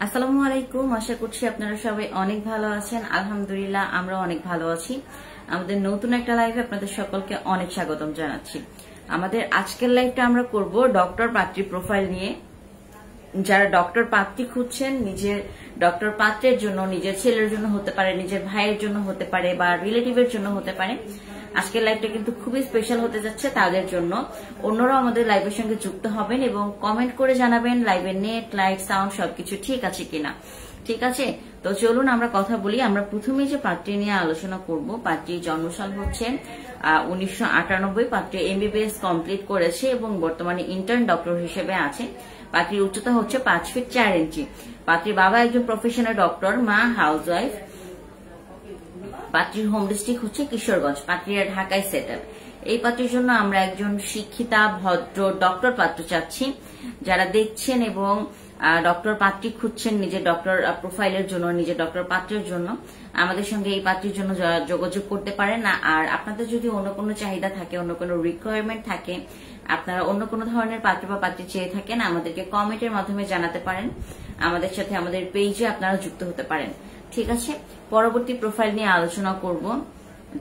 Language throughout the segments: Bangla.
আসসালামু আলাইকুম। আশা করছি আপনারা সবাই অনেক ভালো আছেন। আলহামদুলিল্লাহ আমরা অনেক ভালো আছি। আমাদের নতুন একটা লাইভে আপনাদের সকলকে অনেক স্বাগতম জানাচ্ছি। আমাদের আজকের লাইভটা আমরা করব ডক্টর পাত্রী প্রোফাইল নিয়ে। যারা ডক্টর পাত্রী খুঁজছেন, নিজের ডক্টর পাত্রের জন্য, নিজের ছেলের জন্য হতে পারে, নিজের ভাইয়ের জন্য হতে পারে বা রিলেটিভের জন্য হতে পারে, আজকের লাইভটা কিন্তু খুবই স্পেশাল হতে যাচ্ছে তাদের জন্য। অন্যরাও আমাদের লাইভের সঙ্গে যুক্ত হবেন এবং কমেন্ট করে জানাবেন লাইভের নেট, লাইট, সাউন্ড সবকিছু ঠিক আছে কিনা। ঠিক আছে, তো চলুন আমরা কথা বলি। আমরা প্রথমে যে পাত্রী নিয়ে আলোচনা করব, পাত্রীর জন্মসাল হচ্ছে 1998। পাত্রী এমবিবিএস কমপ্লিট করেছে এবং বর্তমানে ইন্টার্ন ডক্টর হিসেবে আছে। পাত্রীর উচ্চতা হচ্ছে 5 ফিট 4 ইঞ্চি। পাত্রীর বাবা একজন প্রফেশনাল ডক্টর, মা হাউস ওয়াইফ। পাত্রীর হোম ডিস্ট্রিক্ট হচ্ছে কিশোরগঞ্জ। পাত্রীরা ঢাকায় সেটেল। এই পাত্রীর জন্য আমরা একজন শিক্ষিতা, ভদ্র ডক্টর পাত্র চাচ্ছি। যারা দেখছেন এবং ডক্টর পাত্রী খুঁজছেন নিজের ডক্টর প্রোফাইলের জন্য, নিজের ডক্টর পাত্রের জন্য, আমাদের সঙ্গে এই পাত্রীর জন্য যোগাযোগ করতে পারেন। আর আপনাদের যদি অন্য কোনো চাহিদা থাকে, অন্য কোনো রিকোয়ারমেন্ট থাকে, আপনারা অন্য কোনো ধরনের পাত্র বা পাত্রী চেয়ে থাকেন, আমাদেরকে কমেন্টের মাধ্যমে জানাতে পারেন। আমাদের সাথে আমাদের পেজে আপনারা যুক্ত হতে পারেন। ঠিক আছে, পরবর্তী প্রোফাইল নিয়ে আলোচনা করব।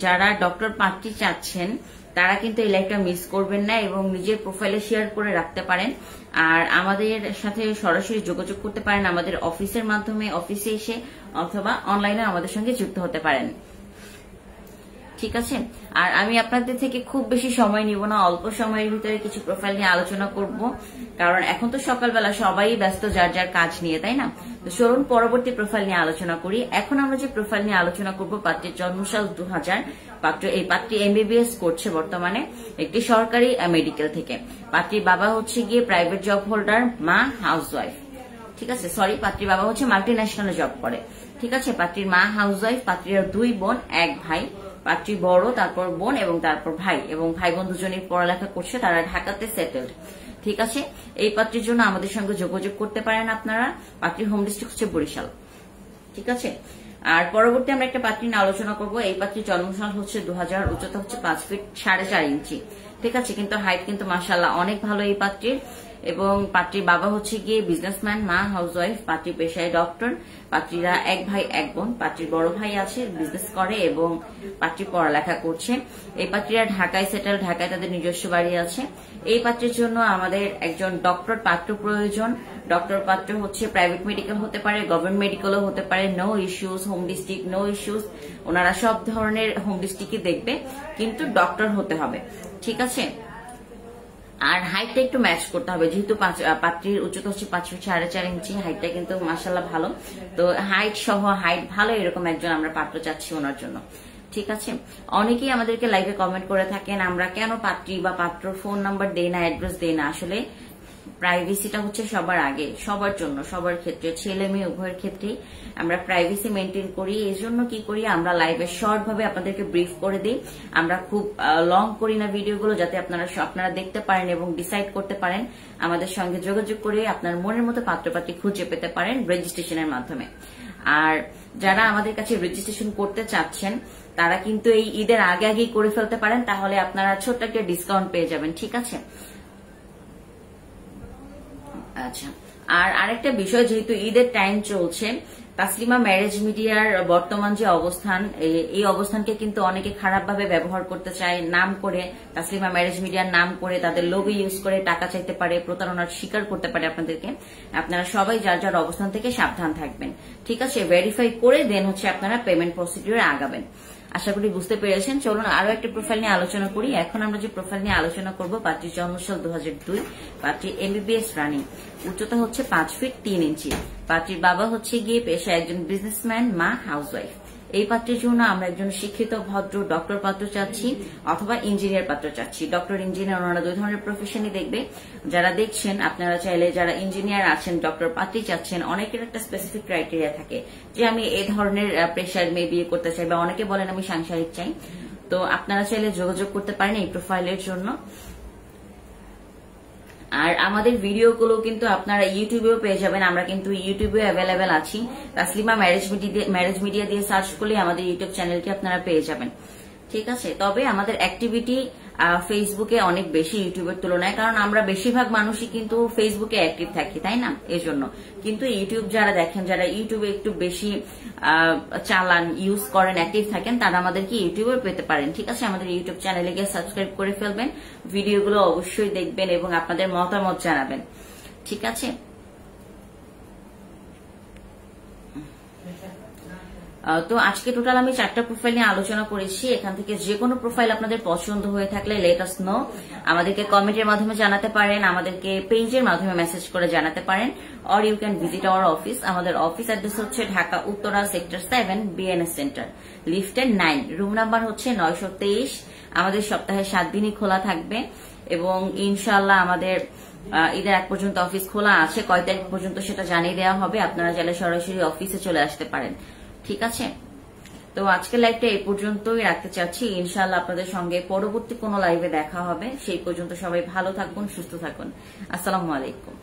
যারা ডক্টর পাত্রী চাচ্ছেন তারা কিন্তু এই লাইভটা মিস করবেন না এবং নিজের প্রোফাইলে শেয়ার করে রাখতে পারেন। আর আমাদের সাথে সরাসরি যোগাযোগ করতে পারেন আমাদের অফিসের মাধ্যমে, অফিসে এসে অথবা অনলাইনে আমাদের সঙ্গে যুক্ত হতে পারেন। ঠিক আছে, আর আমি আপনাদের থেকে খুব বেশি সময় নিব না, অল্প সময়ের ভিতরে কিছু প্রোফাইল নিয়ে আলোচনা করব, কারণ এখন তো সকালবেলা সবাই ব্যস্ত যার যার কাজ নিয়ে, তাই না? তো চলুন পরবর্তী প্রোফাইল নিয়ে আলোচনা করি। এখন আমরা যে প্রোফাইল নিয়ে আলোচনা করব, পাত্রীর জন্মসাল 2000। এই পাত্রী এমবিবিএস করছে বর্তমানে একটি সরকারি মেডিকেল থেকে। পাত্রীর বাবা হচ্ছে গিয়ে প্রাইভেট জব হোল্ডার, মা হাউস ওয়াইফ। ঠিক আছে, সরি, পাত্রীর বাবা হচ্ছে মাল্টি ন্যাশনাল জব করে। ঠিক আছে, পাত্রীর মা হাউস ওয়াইফ। পাত্রীর 2 বোন 1 ভাই। পাত্রী বড়, তারপর বোন এবং তারপর ভাই, এবং ভাই বোন দুজনেই পড়ালেখা করছে, তারা ঢাকাতে সেটেলড। ঠিক আছে, এই পাত্রীর জন্য আমাদের সঙ্গে যোগাযোগ করতে পারেন আপনারা। পাত্রীর হোম ডিস্ট্রিক্ট হচ্ছে বরিশাল। ঠিক আছে, আর পরবর্তী আমরা একটা পাত্রী নিয়ে আলোচনা করব। এই পাত্রীর জন্মসাল হচ্ছে 2000, উচ্চতা হচ্ছে 5 ফিট 4.5 ইঞ্চি। ঠিক আছে, কিন্তু হাইট কিন্তু মাশাআল্লাহ অনেক ভালো এই পাত্রীর। এবং পাত্রীর বাবা হচ্ছে গিয়ে বিজনেসম্যান, মা হাউস ওয়াইফ। পাত্রী পেশায় ডক্টর। পাত্রীরা 1 ভাই 1 বোন। পাত্রীর বড় ভাই আছে, বিজনেস করে এবং পাত্রী পড়ালেখা করছে। এই পাত্রীরা ঢাকায় সেটেল, ঢাকায় তাদের নিজস্ব বাড়ি আছে। এই পাত্রের জন্য আমাদের একজন ডক্টর পাত্র প্রয়োজন। ডক্টর পাত্র হচ্ছে প্রাইভেট মেডিকেল হতে পারে, গভর্নমেন্ট মেডিকেলও হতে পারে। No issues, home district no issues. ওনারা সব ধরনের হোম ডিস্ট্রিক্টই দেখবে, কিন্তু ডক্টর হতে হবে। ঠিক আছে, আর হাইটটা একটু ম্যাচ করতে হবে, যেহেতু পাত্রীর উচ্চতা হচ্ছে 5 ফিট 4.5 ইঞ্চি। হাইটটা কিন্তু মাশাআল্লাহ ভালো। তো হাইট সহ, হাইট ভালো এরকম একজন আমরা পাত্র চাচ্ছি ওনার জন্য। ঠিক আছে, অনেকেই আমাদেরকে লাইভে কমেন্ট করে থাকেন আমরা কেন পাত্রী বা পাত্র ফোন নাম্বার দেই না, অ্যাড্রেস দেই না। আসলে প্রাইভেসিটা হচ্ছে সবার আগে, সবার জন্য, সবার ক্ষেত্রে, ছেলে মেয়ে উভয়ের ক্ষেত্রেই আমরা প্রাইভেসি মেনটেন করি। এই জন্য কি করি, আমরা লাইভে শর্ট ভাবে আপনাদেরকে ব্রিফ করে দিই। আমরা খুব লং করি না ভিডিওগুলো, যাতে আপনারা দেখতে পারেন এবং ডিসাইড করতে পারেন, আমাদের সঙ্গে যোগাযোগ করে আপনার মনের মতো পাত্রপাত্রী খুঁজে পেতে পারেন রেজিস্ট্রেশনের মাধ্যমে। আর যারা আমাদের কাছে রেজিস্ট্রেশন করতে চাচ্ছেন তারা কিন্তু এই ঈদের আগে আগেই করে ফেলতে পারেন, তাহলে আপনারা ছোট্ট একটা ডিসকাউন্ট পেয়ে যাবেন। ঠিক আছে, আচ্ছা, আর আরেকটা বিষয়, যেহেতু ঈদের টাইম চলছে, তাসলিমা ম্যারেজ মিডিয়ার বর্তমান যে অবস্থান, এই অবস্থানকে কিন্তু অনেকে খারাপ ভাবে ব্যবহার করতে চায়। নাম করে, তাসলিমা ম্যারেজ মিডিয়ার নাম করে তাদের লোগো ইউজ করে টাকা চাইতে পারে, প্রতারণার শিকার করতে পারে আপনাদেরকে। আপনারা সবাই যার যার অবস্থান থেকে সাবধান থাকবেন। ঠিক আছে, ভেরিফাই করে দেন হচ্ছে আপনারা পেমেন্ট প্রসিডিউরে আগাবেন। আশা করি বুঝতে পেরেছেন। চলুন আরো একটা প্রোফাইল নিয়ে আলোচনা করি। এখন আমরা যে প্রোফাইল নিয়ে আলোচনা করব, পাত্রীর জন্মসাল 2002। পাত্রী এমবিবিএস রানিং। উচ্চতা হচ্ছে 5 ফিট 3 ইঞ্চি। পাত্রীর বাবা হচ্ছে গিয়ে পেশায় একজন বিজনেসম্যান, মা হাউস ওয়াইফ। এই পাত্রের জন্য আমরা একজন শিক্ষিত ভদ্র ডক্টর পাত্র চাচ্ছি অথবা ইঞ্জিনিয়ার পাত্র চাচ্ছি। ডক্টর, ইঞ্জিনিয়ার, ওনারা 2 ধরনের প্রফেশনই দেখবে। যারা দেখছেন আপনারা চাইলে, যারা ইঞ্জিনিয়ার আছেন, ডক্টর পাত্রী চাচ্ছেন, অনেকের একটা স্পেসিফিক ক্রাইটেরিয়া থাকে যে আমি এই ধরনের পেশার মেয়ে বিয়ে করতে চাই, বা অনেকে বলেন আমি সাংসারিক চাই। তো আপনারা চাইলে যোগাযোগ করতে পারেন এই প্রোফাইলের জন্য। আর আমাদের ভিডিওগুলো কিন্তু আপনারা ইউটিউবেও পেয়ে যাবেন। আমরা কিন্তু ইউটিউবে অ্যাভেলেবেল আছি। তাসলিমা ম্যারেজ মিডিয়া দিয়ে সার্চ করলে আমাদের ইউটিউব চ্যানেলটি আপনারা পেয়ে যাবেন। ঠিক আছে, তবে আমাদের অ্যাক্টিভিটি ফেসবুকে অনেক বেশি ইউটিউবের তুলনায়, কারণ আমরা বেশিরভাগ মানুষই কিন্তু ফেসবুকে অ্যাক্টিভ থাকি, তাই না? এই জন্য কিন্তু ইউটিউব যারা দেখেন, যারা ইউটিউবে একটু বেশি চালান, ইউজ করেন, অ্যাক্টিভ থাকেন, তারা আমাদেরকে ইউটিউবে পেতে পারেন। ঠিক আছে, আমাদের ইউটিউব চ্যানেলে গিয়ে সাবস্ক্রাইব করে ফেলবেন, ভিডিওগুলো অবশ্যই দেখবেন এবং আপনাদের মতামত জানাবেন। ঠিক আছে, তো আজকে টোটাল আমি 4টা প্রোফাইল নিয়ে আলোচনা করেছি। এখান থেকে যে কোনো প্রোফাইল আপনাদের পছন্দ হয়ে থাকলে লেট আস নো, আমাদেরকে কমেন্টের মাধ্যমে জানাতে পারেন, আমাদেরকে পেজের মাধ্যমে মেসেজ করে জানাতে পারেন, or you can visit our office. আমাদের অফিস অ্যাড্রেস হচ্ছে Dhaka Uttara sector 7 BNS centre, লিফটের 9, রুম নাম্বার হচ্ছে 923। আমাদের সপ্তাহে 7 দিনই খোলা থাকবে এবং ইনশাআল্লাহ আমাদের ঈদের এক পর্যন্ত অফিস খোলা আছে। কয় তারিখ পর্যন্ত সেটা জানিয়ে দেওয়া হবে, আপনারা চাইলে সরাসরি অফিসে চলে আসতে পারেন। ঠিক আছে, তো আজকের লাইভটা এই পর্যন্তই রাখতে চাচ্ছি। ইনশাআল্লাহ আপনাদের সঙ্গে পরবর্তী কোনো লাইভে দেখা হবে। সেই পর্যন্ত সবাই ভালো থাকুন, সুস্থ থাকুন। আসসালামু আলাইকুম।